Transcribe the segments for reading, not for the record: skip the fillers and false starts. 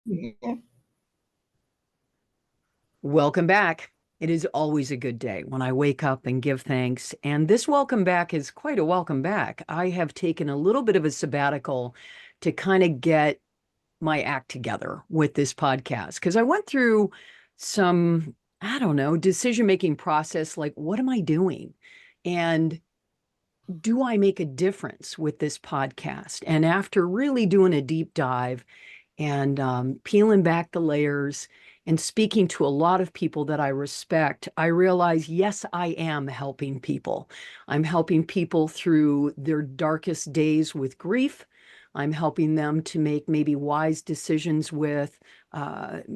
Yeah. Welcome back. It is always a good day when I wake up and give thanks. And this welcome back is quite a welcome back. I have taken a little bit of a sabbatical to kind of get my act together with this podcast because I went through some, I don't know, decision-making process like, what am I doing? And do I make a difference with this podcast? And after really doing a deep dive, and peeling back the layers and speaking to a lot of people that I respect, I realize, yes, I am helping people. I'm helping people through their darkest days with grief. I'm helping them to make maybe wise decisions with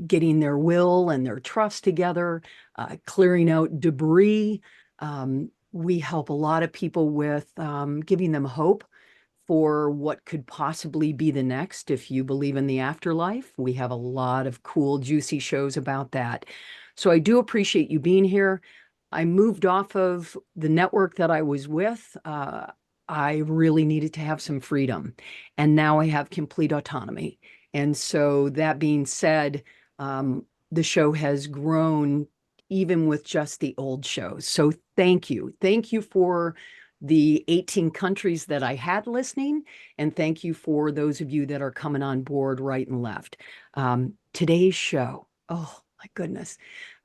getting their will and their trust together, clearing out debris. We help a lot of people with giving them hope for what could possibly be the next. If you believe in the afterlife, we have a lot of cool, juicy shows about that. So I do appreciate you being here. I moved off of the network that I was with. I really needed to have some freedom, and now I have complete autonomy. And so, that being said, the show has grown even with just the old shows. So, thank you. Thank you for the 18 countries that I had listening. And thank you for those of you that are coming on board right and left. Today's show, oh my goodness.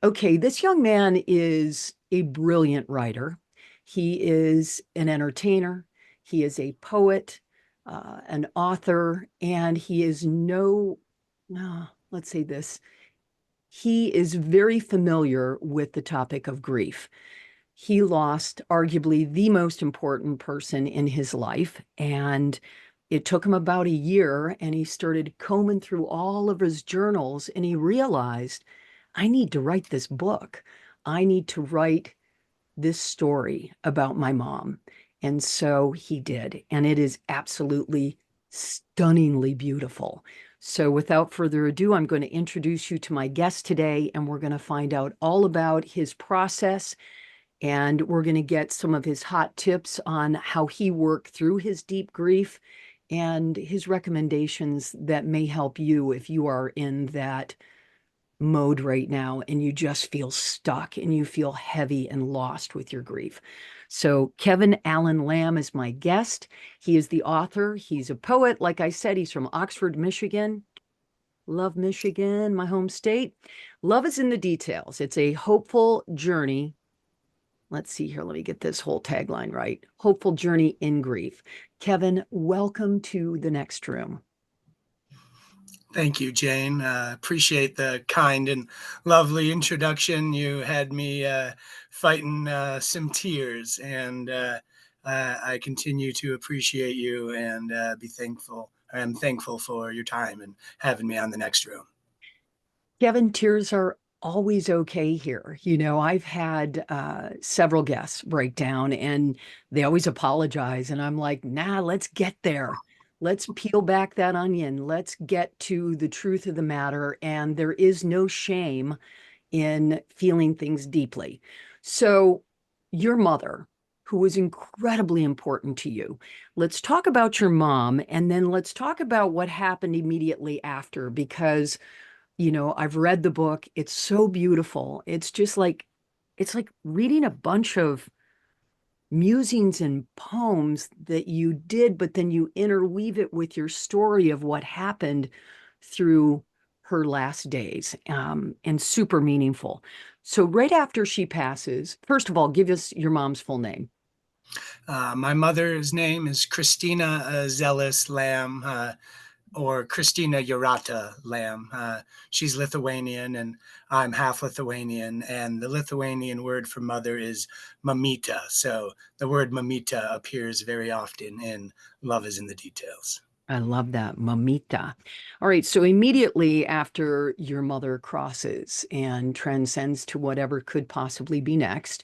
Okay, this young man is a brilliant writer. He is an entertainer. He is a poet, an author, and he is let's say this, he is very familiar with the topic of grief. He lost arguably the most important person in his life. And it took him about a year, and he started combing through all of his journals, and he realized, I need to write this book. I need to write this story about my mom. And so he did. And it is absolutely stunningly beautiful. So without further ado, I'm going to introduce you to my guest today, and we're going to find out all about his process, and we're going to get some of his hot tips on how he worked through his deep grief and his recommendations that may help you if you are in that mode right now and you just feel stuck and you feel heavy and lost with your grief. So, Kevin Allen Lamb is my guest. He is the author, he's a poet. Like I said, he's from Oxford, Michigan. Love Michigan, my home state. Love is in the details. It's a hopeful journey. Let's see here. Let me get this whole tagline right. Hopeful journey in grief. Kevin, welcome to the next room. Thank you, Jane. Appreciate the kind and lovely introduction. You had me fighting some tears, and I continue to appreciate you and be thankful. I'm thankful for your time and having me on the next room. Kevin, tears are always okay here. I've had several guests break down and they always apologize. And I'm like, nah, let's get there. Let's peel back that onion. Let's get to the truth of the matter. And there is no shame in feeling things deeply. So, your mother, who was incredibly important to you, let's talk about your mom and then let's talk about what happened immediately after, because I've read the book. It's so beautiful. It's like reading a bunch of musings and poems that you did, but then you interweave it with your story of what happened through her last days, and super meaningful. So right after she passes, first of all, give us your mom's full name. My mother's name is Christina Zelis Lamb, or Christina Urata Lamb. She's Lithuanian, and I'm half Lithuanian. And the Lithuanian word for mother is mamita. So the word mamita appears very often in Love is in the Details. I love that, mamita. All right, so immediately after your mother crosses and transcends to whatever could possibly be next,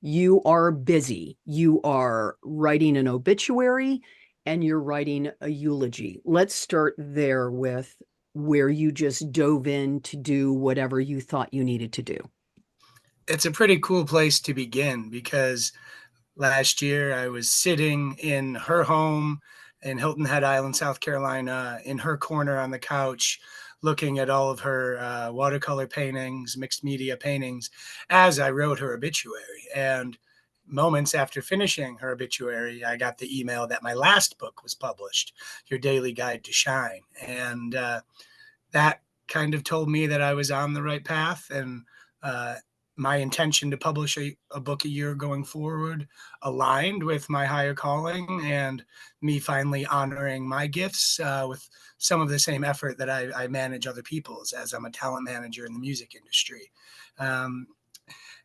you are busy. You are writing an obituary and you're writing a eulogy. Let's start there with where you just dove in to do whatever you thought you needed to do. It's a pretty cool place to begin because last year I was sitting in her home in Hilton Head Island, South Carolina, in her corner on the couch, looking at all of her watercolor paintings, mixed media paintings, as I wrote her obituary. And moments after finishing her obituary, I got the email that my last book was published, Your Daily Guide to Shine. And that kind of told me that I was on the right path, and uh, my intention to publish a book a year going forward aligned with my higher calling, and me finally honoring my gifts with some of the same effort that I manage other people's, as I'm a talent manager in the music industry. Um,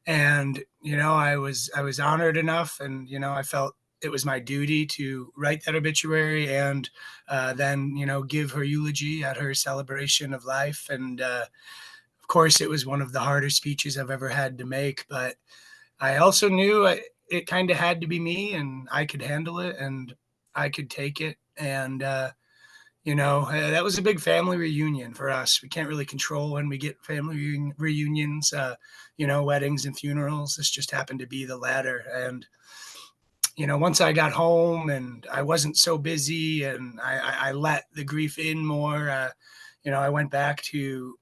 and I was honored enough, and I felt it was my duty to write that obituary, and then give her eulogy at her celebration of life. And of course, it was one of the harder speeches I've ever had to make, but I also knew it kind of had to be me, and I could handle it, and I could take it. And that was a big family reunion for us. We can't really control when we get family reunions, weddings and funerals. This just happened to be the latter. And once I got home and I wasn't so busy, and I let the grief in more, I went back to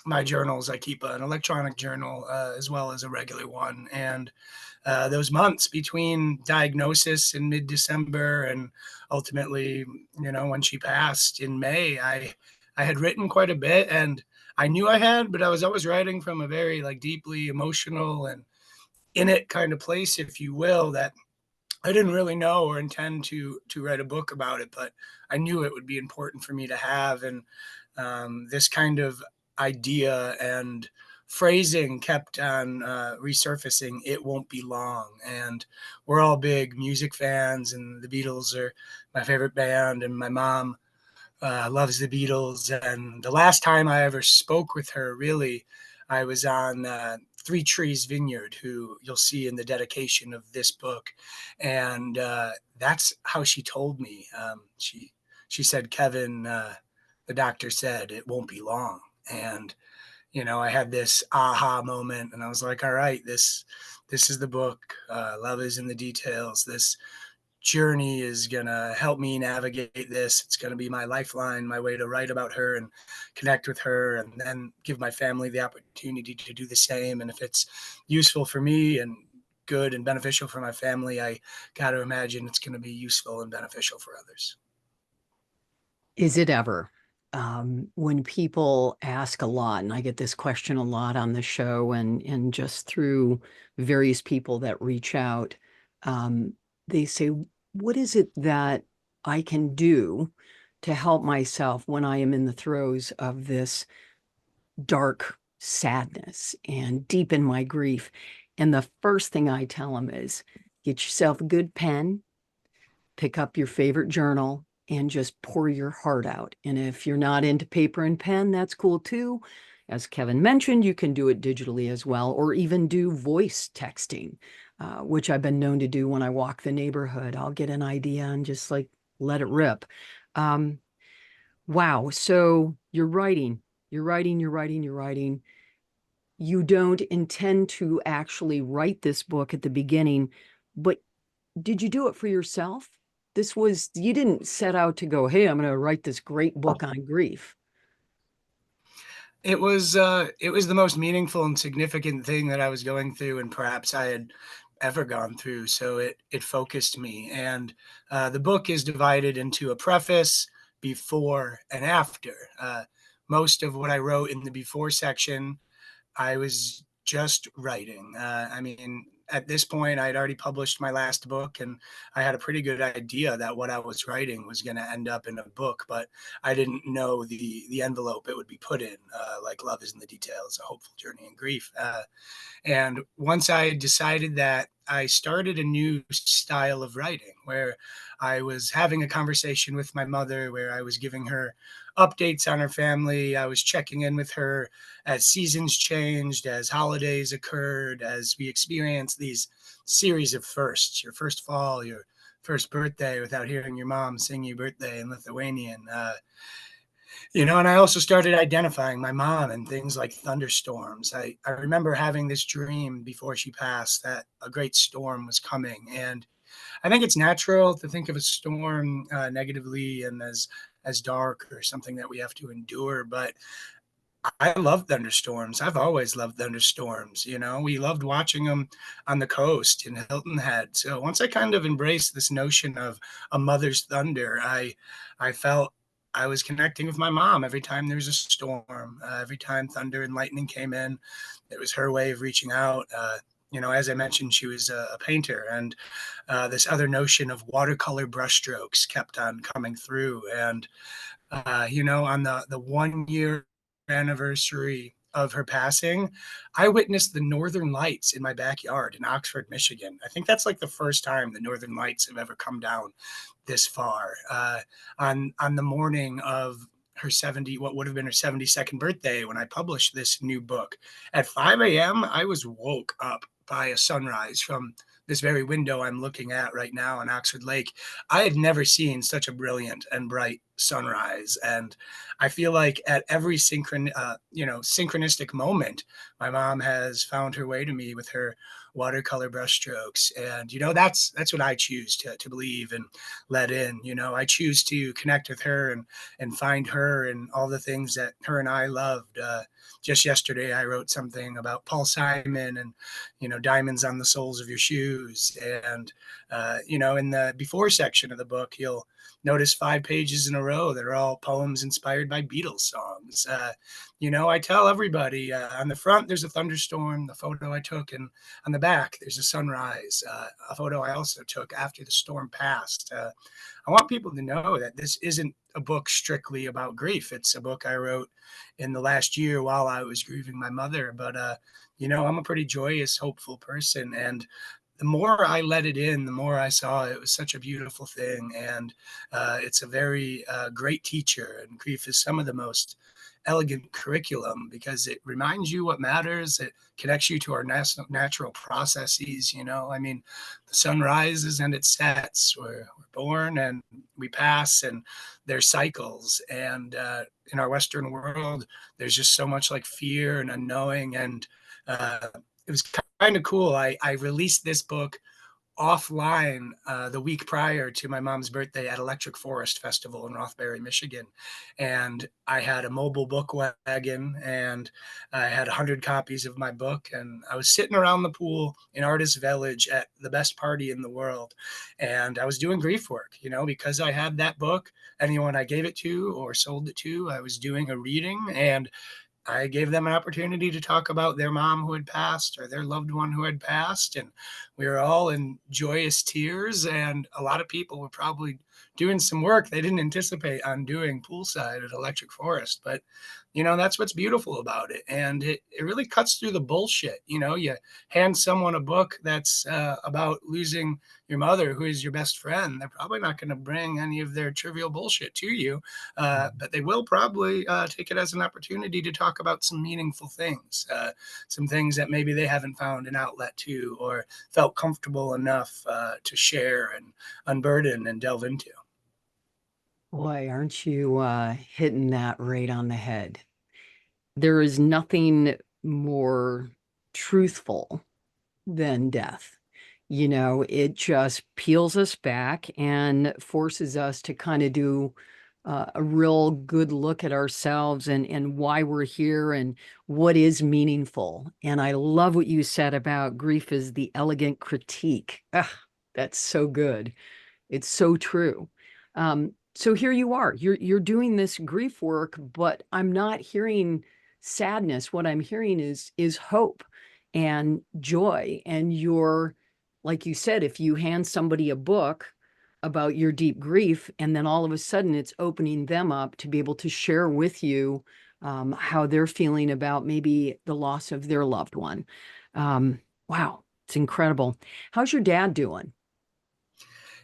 my journals. I keep an electronic journal as well as a regular one. And those months between diagnosis in mid-December and ultimately, when she passed in May, I had written quite a bit, and I knew I had, but I was always writing from a very like deeply emotional and in it kind of place, if you will, that I didn't really know or intend to write a book about it, but I knew it would be important for me to have. And this kind of idea and phrasing kept on resurfacing. It won't be long, and we're all big music fans, and the Beatles are my favorite band, and my mom loves the Beatles. And the last time I ever spoke with her, really, I was on Three Trees Vineyard, who you'll see in the dedication of this book, and that's how she told me. She said, "Kevin, the doctor said it won't be long," and I had this aha moment, and I was like, "All right, this is the book. Love is in the details. This journey is going to help me navigate this. It's going to be my lifeline, my way to write about her and connect with her, and then give my family the opportunity to do the same. And if it's useful for me and good and beneficial for my family, I got to imagine it's going to be useful and beneficial for others." Is it ever? When people ask a lot, and I get this question a lot on the show and just through various people that reach out, they say, what is it that I can do to help myself when I am in the throes of this dark sadness and deep in my grief? And the first thing I tell them is get yourself a good pen, pick up your favorite journal, and just pour your heart out. And if you're not into paper and pen, that's cool too. As Kevin mentioned, you can do it digitally as well, or even do voice texting, which I've been known to do when I walk the neighborhood. I'll get an idea and just like let it rip. Um, wow. So you're writing, you're writing, you're writing, you're writing. You don't intend to actually write this book at the beginning, but did you do it for yourself? You didn't set out to go, hey, I'm going to write this great book on grief. It was the most meaningful and significant thing that I was going through, and perhaps I had ever gone through. So it focused me. And the book is divided into a preface, before, and after. Most of what I wrote in the before section, I was just writing. I mean, at this point, I'd already published my last book, and I had a pretty good idea that what I was writing was going to end up in a book, but I didn't know the envelope it would be put in. Like Love is in the Details, a hopeful journey in grief. And once I decided that, I started a new style of writing where I was having a conversation with my mother, where I was giving her updates on her family. I was checking in with her as seasons changed, as holidays occurred, as we experienced these series of firsts: your first fall, your first birthday without hearing your mom sing you birthday in Lithuanian. And I also started identifying my mom and things like thunderstorms. I remember having this dream before she passed that a great storm was coming. And I think it's natural to think of a storm negatively and as as dark or something that we have to endure. But I love thunderstorms. I've always loved thunderstorms. We loved watching them on the coast in Hilton Head. So once I kind of embraced this notion of a mother's thunder, I felt I was connecting with my mom every time there was a storm. Every time thunder and lightning came in, it was her way of reaching out. As I mentioned, she was a painter, and this other notion of watercolor brushstrokes kept on coming through. And on the 1 year anniversary of her passing, I witnessed the Northern Lights in my backyard in Oxford, Michigan. I think that's like the first time the Northern Lights have ever come down this far. On the morning of what would have been her 72nd birthday, when I published this new book at 5 a.m., I was woke up by a sunrise from this very window I'm looking at right now on Oxford Lake. I had never seen such a brilliant and bright sunrise, and I feel like at every synchronistic moment, my mom has found her way to me with her watercolor brushstrokes. And that's what I choose to believe and let in. I choose to connect with her and find her and all the things that her and I loved. Just yesterday, I wrote something about Paul Simon and diamonds on the soles of your shoes. And in the before section of the book, you'll notice 5 pages in a row that are all poems inspired by Beatles songs. I tell everybody, on the front there's a thunderstorm, the photo I took, and on the back there's a sunrise, a photo I also took after the storm passed. I want people to know that this isn't a book strictly about grief. It's a book I wrote in the last year while I was grieving my mother. But I'm a pretty joyous, hopeful person, and the more I let it in, the more I saw it was such a beautiful thing. And it's a very great teacher. And grief is some of the most elegant curriculum because it reminds you what matters. It connects you to our natural processes. I mean, the sun rises and it sets. We're born and we pass, and there's cycles. And in our Western world, there's just so much like fear and unknowing. And it was kind of cool. I released this book offline the week prior to my mom's birthday at Electric Forest Festival in Rothbury, Michigan. And I had a mobile book wagon, and I had 100 copies of my book. And I was sitting around the pool in Artist Village at the best party in the world. And I was doing grief work, because I had that book. Anyone I gave it to or sold it to, I was doing a reading, and I gave them an opportunity to talk about their mom who had passed or their loved one who had passed. And we were all in joyous tears. And a lot of people were probably doing some work they didn't anticipate on doing poolside at Electric Forest. But, that's what's beautiful about it. And it really cuts through the bullshit. You hand someone a book that's about losing your mother, who is your best friend. They're probably not going to bring any of their trivial bullshit to you, but they will probably take it as an opportunity to talk about some meaningful things, some things that maybe they haven't found an outlet to or felt comfortable enough to share and unburden and delve into. Boy, aren't you hitting that right on the head? There is nothing more truthful than death. It just peels us back and forces us to kind of do a real good look at ourselves and why we're here and what is meaningful. And I love what you said about grief is the elegant critique. Ah, that's so good. It's so true. So here you are. You're doing this grief work, but I'm not hearing sadness. What I'm hearing is hope and joy. And you're, like you said, if you hand somebody a book about your deep grief, and then all of a sudden it's opening them up to be able to share with you how they're feeling about maybe the loss of their loved one. Wow, it's incredible. How's your dad doing?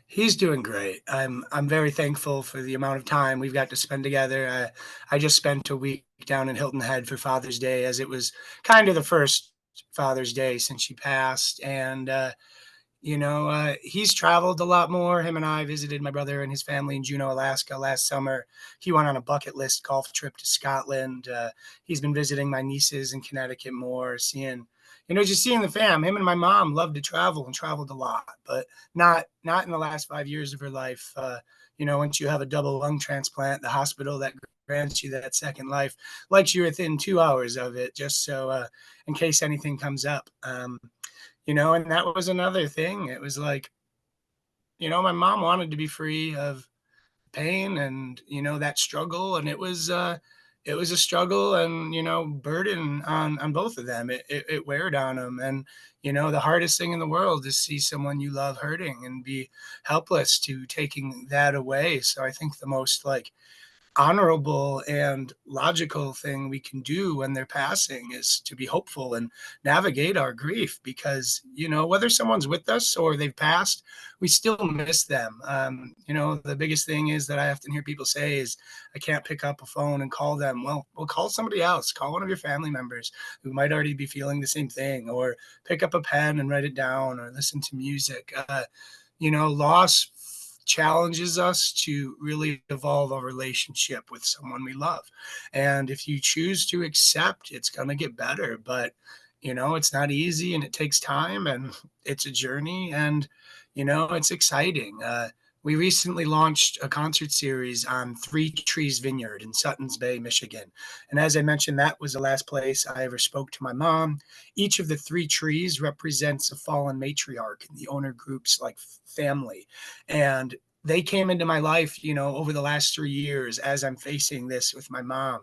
He's doing great. I'm very thankful for the amount of time we've got to spend together. I just spent a week down in Hilton Head for Father's Day, as it was kind of the first Father's Day since she passed. And he's traveled a lot more. Him and I visited my brother and his family in Juneau, Alaska last summer. He went on a bucket list golf trip to Scotland. He's been visiting my nieces in Connecticut more, just seeing the fam. Him and my mom loved to travel and traveled a lot, but not in the last 5 years of her life. once you have a double lung transplant, the hospital that grants you that second life likes you within 2 hours of it, just so in case anything comes up. And that was another thing. It was like, my mom wanted to be free of pain and that struggle, and it was a struggle and burden on both of them. It weared on them, and the hardest thing in the world is to see someone you love hurting and be helpless to taking that away. So I think the most like honorable and logical thing we can do when they're passing is to be hopeful and navigate our grief, because whether someone's with us or they've passed, we still miss them. The biggest thing is that I often hear people say is, I can't pick up a phone and call them. Well, call somebody else. Call one of your family members who might already be feeling the same thing, or pick up a pen and write it down, or listen to music. Loss challenges us to really evolve a relationship with someone we love. And if you choose to accept, it's going to get better. But, it's not easy, and it takes time, and it's a journey, and, it's exciting. We recently launched a concert series on Three Trees Vineyard in Suttons Bay, Michigan. And as I mentioned, that was the last place I ever spoke to my mom. Each of the three trees represents a fallen matriarch in the owner group's like family. And they came into my life, over the last 3 years as I'm facing this with my mom.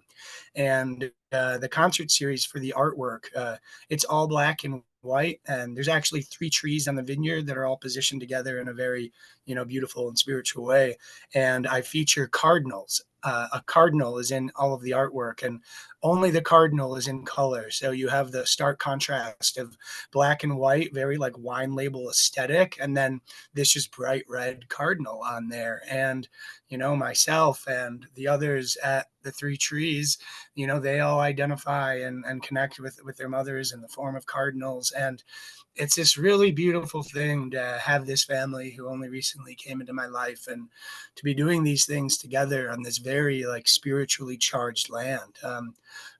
And the concert series for the artwork, it's all black and white, and there's actually three trees on the vineyard that are all positioned together in a very beautiful and spiritual way. And I feature cardinals. A cardinal is in all of the artwork, and only the cardinal is in color. So you have the stark contrast of black and white, very like wine label aesthetic, and then this just bright red cardinal on there. And myself and the others at the three trees, they all identify and connect with their mothers in the form of cardinals. And it's this really beautiful thing to have this family who only recently came into my life, and to be doing these things together on this very like spiritually charged land.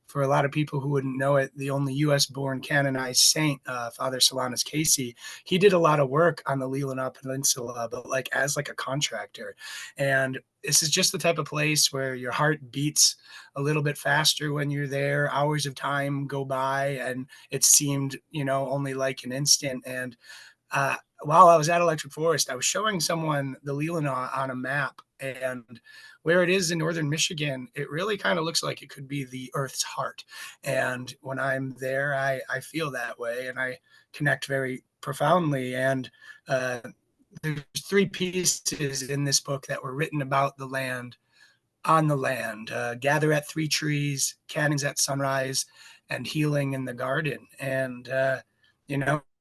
For a lot of people who wouldn't know it, the only U.S. born canonized saint, Father Solanus Casey, he did a lot of work on the Leelanau Peninsula, but like as like a contractor. And this is just the type of place where your heart beats a little bit faster when you're there. Hours of time go by, and it seemed, only like an instant. And uh, while I was at Electric Forest, I was showing someone the Leelanau on a map, and where it is in northern Michigan, it really kind of looks like it could be the Earth's heart. And when I'm there, I feel that way, and I connect very profoundly. And uh, there's three pieces in this book that were written about the land, on the land: gather at three trees, cannons at sunrise, and healing in the garden. And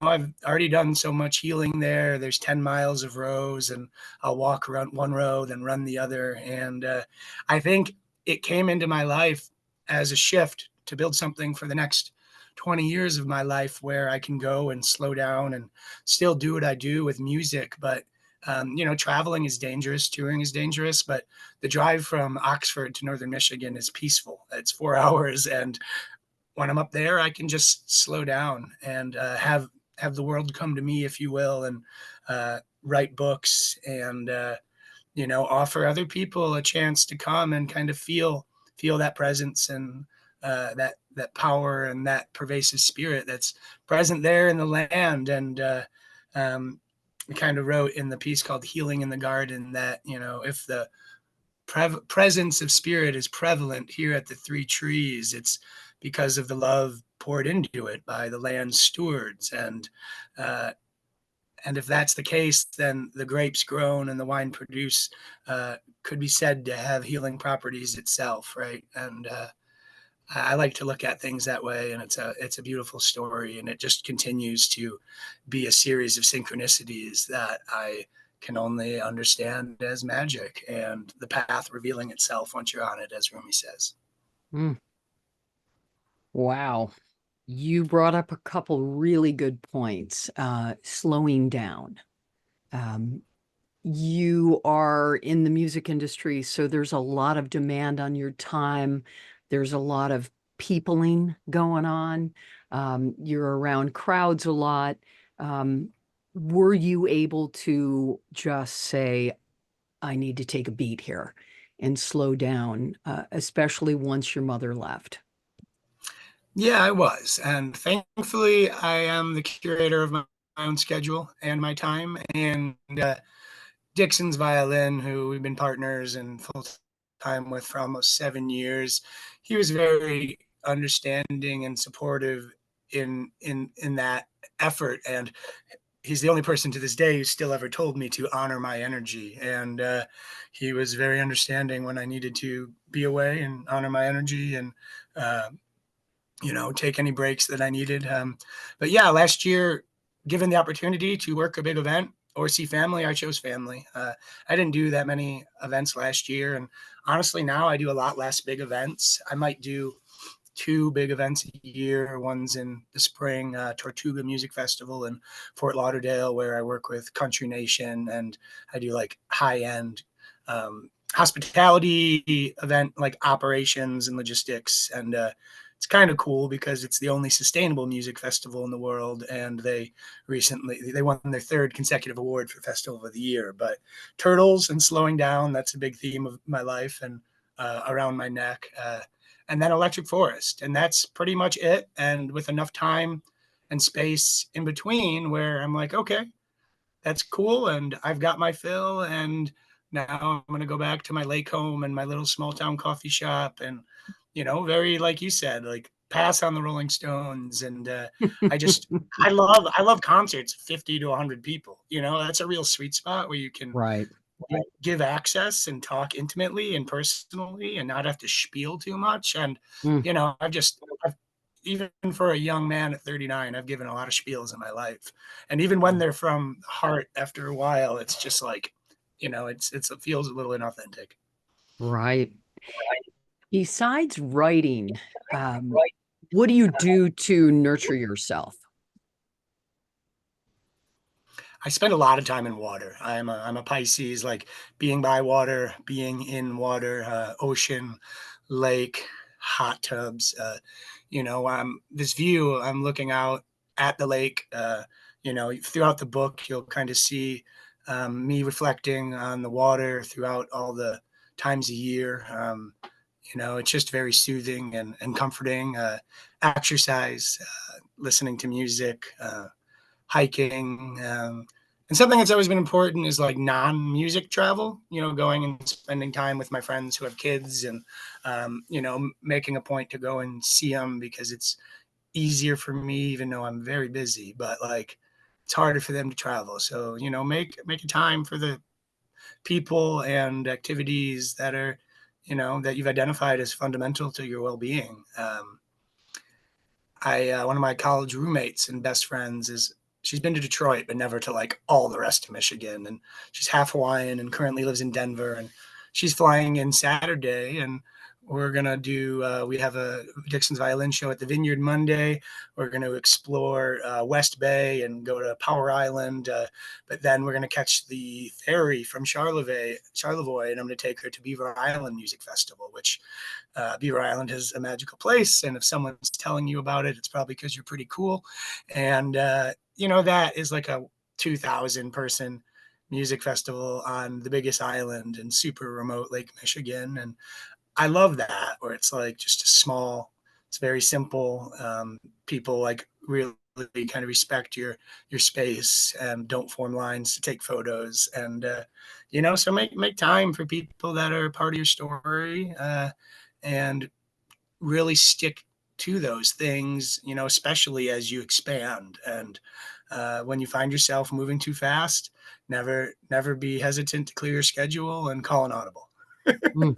I've already done so much healing there. There's 10 miles of rows, and I'll walk around one row, then run the other. And I think it came into my life as a shift to build something for the next 20 years of my life, where I can go and slow down and still do what I do with music. But traveling is dangerous, touring is dangerous, but the drive from Oxford to northern Michigan is peaceful. It's 4 hours, and when I'm up there, I can just slow down and have the world come to me, if you will, and write books, and offer other people a chance to come and kind of feel that presence, and that power, and that pervasive spirit that's present there in the land. And I kind of wrote in the piece called "Healing in the Garden" that if the presence of spirit is prevalent here at the three trees, it's because of the love poured into it by the land's stewards. Uh, and if that's the case, then the grapes grown and the wine produce could be said to have healing properties itself, right? And I like to look at things that way, and it's a beautiful story, and it just continues to be a series of synchronicities that I can only understand as magic, and the path revealing itself once you're on it, as Rumi says. Mm, wow. You brought up a couple really good points. Slowing down. Um, you are in the music industry, so there's a lot of demand on your time. There's a lot of peopling going on. You're around crowds a lot. Um, were you able to just say, I need to take a beat here and slow down, especially once your mother left? Yeah, I was. And thankfully, I am the curator of my own schedule and my time. And Dixon's violin, who we've been partners and full time with for almost 7 years, he was very understanding and supportive in that effort. And he's the only person to this day who still ever told me to honor my energy. And he was very understanding when I needed to be away and honor my energy and uh, take any breaks that I needed. But yeah, last year, given the opportunity to work a big event or see family, I chose family. I didn't do that many events last year. And honestly, now I do a lot less big events. I might do two big events a year. One's in the spring, Tortuga Music Festival in Fort Lauderdale, where I work with Country Nation and I do like high end hospitality event, like operations and logistics. And it's kind of cool because it's the only sustainable music festival in the world. And they won their third consecutive award for Festival of the Year. But turtles and slowing down, that's a big theme of my life and around my neck. And then Electric Forest. And that's pretty much it. And with enough time and space in between where I'm like, okay, that's cool. And I've got my fill. And now I'm going to go back to my lake home and my little small town coffee shop. And, very, like you said, like pass on the Rolling Stones. And I just, I love concerts, 50 to 100 people. That's a real sweet spot where you can Right. give access and talk intimately and personally and not have to spiel too much. And, Mm. even for a young man at 39, I've given a lot of spiels in my life. And even when they're from the heart after a while, it's just like, it feels a little inauthentic. Right. Besides writing, um, what do you do to nurture yourself? I spend a lot of time in water. I'm a Pisces, like being by water, being in water, ocean, lake, hot tubs. This view. I'm looking out at the lake. Throughout the book, you'll kind of see me reflecting on the water throughout all the times a year. It's just very soothing and comforting. Exercise, listening to music. Hiking. And something that's always been important is like non-music travel, going and spending time with my friends who have kids and, making a point to go and see them because it's easier for me, even though I'm very busy, but like it's harder for them to travel. So, make a time for the people and activities that are, that you've identified as fundamental to your well-being. One of my college roommates and best friends is she's been to Detroit, but never to like all the rest of Michigan. And she's half Hawaiian and currently lives in Denver. And she's flying in Saturday. And we're gonna do. We have a Dixon's violin show at the Vineyard Monday. We're gonna explore West Bay and go to Power Island. But then we're gonna catch the ferry from Charlevoix, and I'm gonna take her to Beaver Island Music Festival, which Beaver Island is a magical place. And if someone's telling you about it, it's probably because you're pretty cool. And, that is like a 2,000 person music festival on the biggest island in super remote Lake Michigan. And I love that, where it's like just a small, it's very simple. People like really kind of respect your space and don't form lines to take photos. And, so make time for people that are part of your story. And really stick to those things, especially as you expand. And when you find yourself moving too fast, never be hesitant to clear your schedule and call an audible. Mm.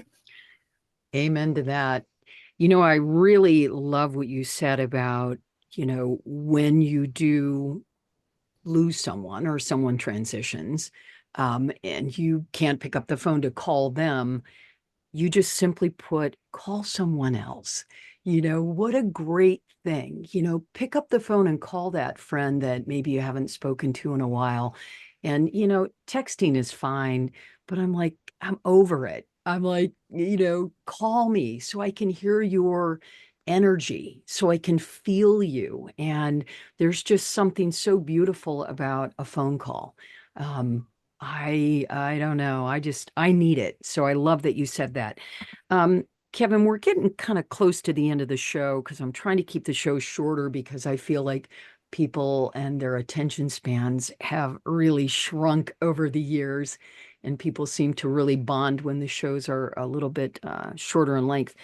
Amen to that. I really love what you said about, when you do lose someone or someone transitions, and you can't pick up the phone to call them, you just simply call someone else. What a great thing. Pick up the phone and call that friend that maybe you haven't spoken to in a while. And, texting is fine, but I'm like, I'm over it. I'm like, call me so I can hear your energy, so I can feel you. And there's just something so beautiful about a phone call. Um, I don't know. I need it. So I love that you said that. Um, Kevin, we're getting kind of close to the end of the show because I'm trying to keep the show shorter because I feel like people and their attention spans have really shrunk over the years, and people seem to really bond when the shows are a little bit shorter in length.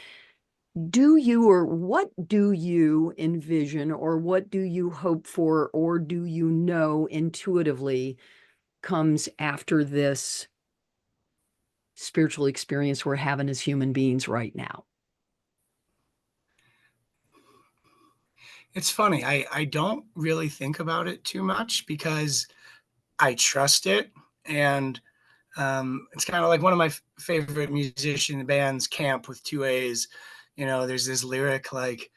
Do you, or what do you envision, or what do you hope for, or do you know intuitively comes after this spiritual experience we're having as human beings right now? It's funny. I don't really think about it too much because I trust it. And it's kind of like one of my favorite musician bands, Camp with two A's. There's this lyric like,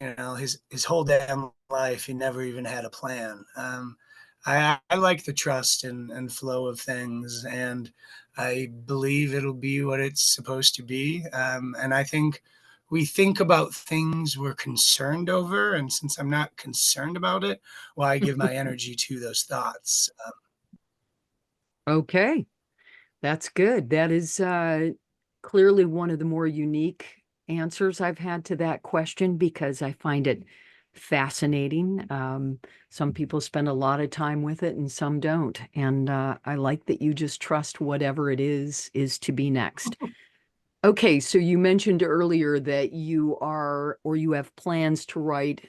his whole damn life, he never even had a plan. I like the trust and flow of things, and I believe it'll be what it's supposed to be. And I think we think about things we're concerned over, and since I'm not concerned about it, well, I give my energy to those thoughts. Okay, that's good. That is clearly one of the more unique answers I've had to that question because I find it fascinating. Some people spend a lot of time with it and some don't. And I like that you just trust whatever it is to be next. Okay, so you mentioned earlier that you are or you have plans to write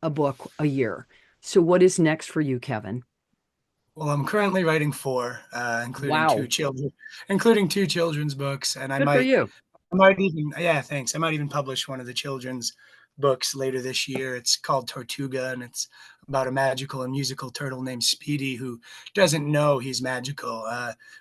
a book a year. So what is next for you, Kevin? Well, I'm currently writing four, Wow. including two children's books, and I Good for might you. I might even, yeah, thanks. I might even publish one of the children's books later this year. It's called Tortuga, and it's about a magical and musical turtle named Speedy who doesn't know he's magical,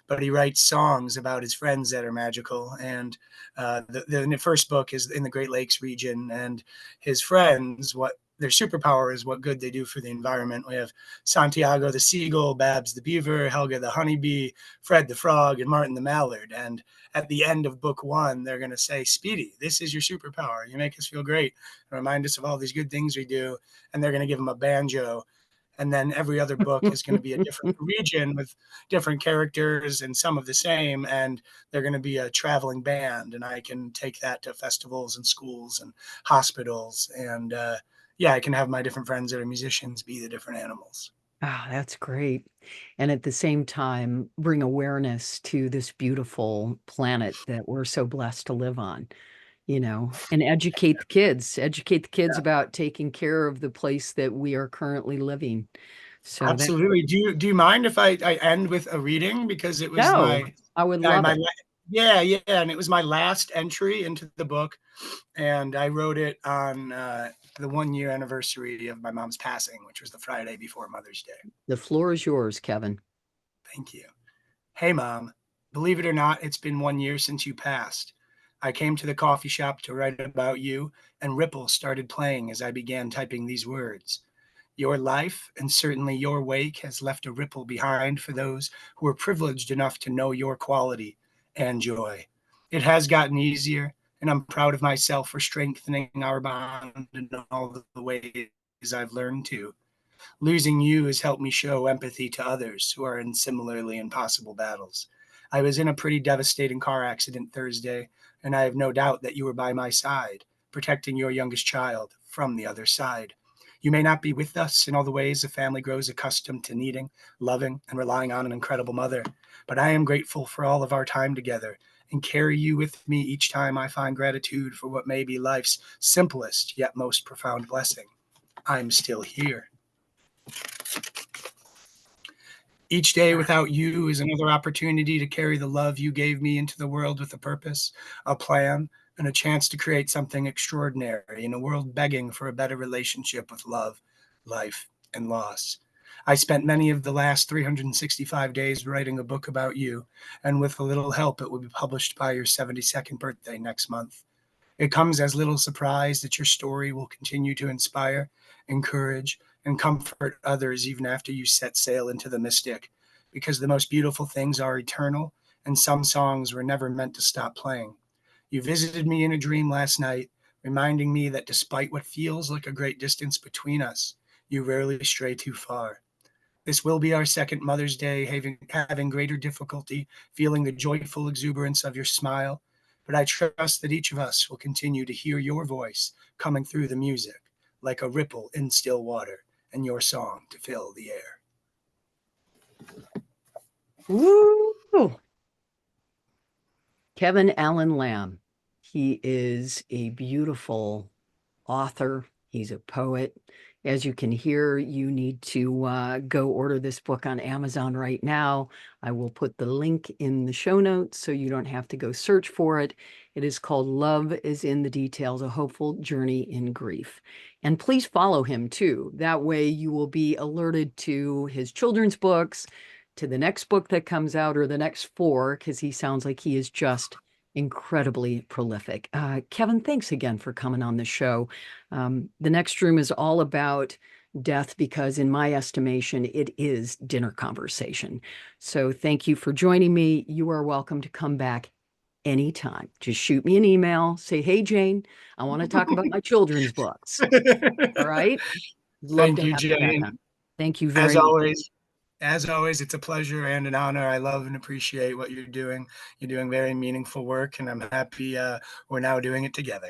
but he writes songs about his friends that are magical. And the first book is in the Great Lakes region, and his friends, what their superpower is what good they do for the environment. We have Santiago the seagull, Babs the beaver, Helga the honeybee, Fred the frog, and Martin the mallard. And at the end of book one, they're going to say, Speedy, this is your superpower. You make us feel great and remind us of all these good things we do. And they're going to give him a banjo. And then every other book is going to be a different region with different characters and some of the same. And they're going to be a traveling band. And I can take that to festivals and schools and hospitals. And yeah, I can have my different friends that are musicians be the different animals. Ah, that's great. And at the same time, bring awareness to this beautiful planet that we're so blessed to live on, and educate the kids about taking care of the place that we are currently living. So that, Absolutely. Do you mind if I end with a reading because it was no, I would love my it. yeah, yeah, and it was my last entry into the book, and I wrote it on the 1 year anniversary of my mom's passing, which was the Friday before Mother's Day. The floor is yours, Kevin. Thank you. Hey, Mom. Believe it or not, it's been 1 year since you passed. I came to the coffee shop to write about you, and ripples started playing as I began typing these words. Your life, and certainly your wake, has left a ripple behind for those who were privileged enough to know your quality and joy. It has gotten easier, and I'm proud of myself for strengthening our bond in all the ways I've learned to. Losing you has helped me show empathy to others who are in similarly impossible battles. I was in a pretty devastating car accident Thursday, and I have no doubt that you were by my side, protecting your youngest child from the other side. You may not be with us in all the ways a family grows accustomed to needing, loving, and relying on an incredible mother, but I am grateful for all of our time together and carry you with me each time I find gratitude for what may be life's simplest yet most profound blessing. I'm still here. Each day without you is another opportunity to carry the love you gave me into the world with a purpose, a plan, and a chance to create something extraordinary in a world begging for a better relationship with love, life, and loss. I spent many of the last 365 days writing a book about you, and with a little help, it will be published by your 72nd birthday next month. It comes as little surprise that your story will continue to inspire, encourage, and comfort others even after you set sail into the mystic, because the most beautiful things are eternal, and some songs were never meant to stop playing. You visited me in a dream last night, reminding me that despite what feels like a great distance between us, you rarely stray too far. This will be our second Mother's Day, having greater difficulty feeling the joyful exuberance of your smile, but I trust that each of us will continue to hear your voice coming through the music like a ripple in still water, and your song to fill the air. Woo! Kevin Allen Lamb. He is a beautiful author. He's a poet. As you can hear, you need to go order this book on Amazon right now. I will put the link in the show notes so you don't have to go search for it. It is called Love is in the Details, A Hopeful Journey in Grief. And please follow him too. That way you will be alerted to his children's books, to the next book that comes out, or the next four, because he sounds like he is just incredibly prolific. Kevin, thanks again for coming on the show. The next room is all about death because, in my estimation, it is dinner conversation. So thank you for joining me. You are welcome to come back anytime. Just shoot me an email, say, hey, Jane, I want to talk about my children's books. All right. Love Thank to you, have you back Jane. on. Thank you As very much. always, as always, it's a pleasure and an honor. I love and appreciate what you're doing. You're doing very meaningful work, and I'm happy we're now doing it together.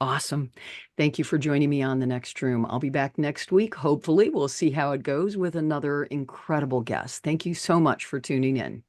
Awesome. Thank you for joining me on the next room. I'll be back next week. Hopefully, we'll see how it goes with another incredible guest. Thank you so much for tuning in.